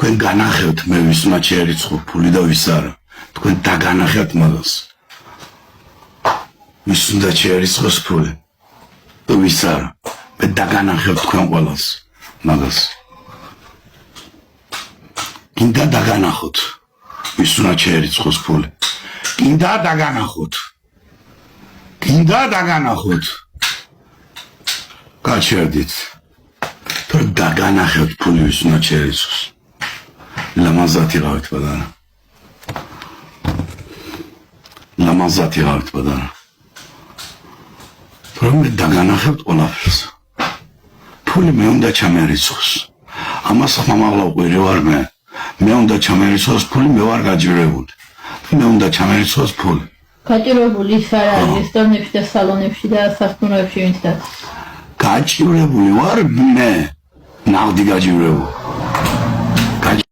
თქვენ განახევთ მე ვის უნდა შეერიცხო ფული და ვის არა. თქვენ დაგანახევთ მაგას. ვის უნდა შეერიცხოს ფული და ვის არა. მე დაგანახევთ თქვენ ყველას მაგას. კიდე დაგანახოთ ვის უნდა შეერიცხოს ფული. კიდე დაგანახოთ. კიდე დაგანახოთ. გაჩერდით. თუ დაგანახევთ ფული ვის უნდა შეერიცხოს. ლამაზად იყავით ბატონო. ლამაზად იყავით ბატონო. რომ დაგანახებთ ყველაფერს. ფული მე უნდა ჩამერიცხოს. ამას ხმამაღლა ყვირი ვარ მე. მე უნდა ჩამერიცხოს ფული, მე ვარ გაჯირებული. მე უნდა ჩამერიცხოს ფული. გაჭირებული ის არა რესტორნებში და სალონებში და სასტუმროებში ვინც და გაჭირებული ვარ მე. ნაღდი გაჭირებული.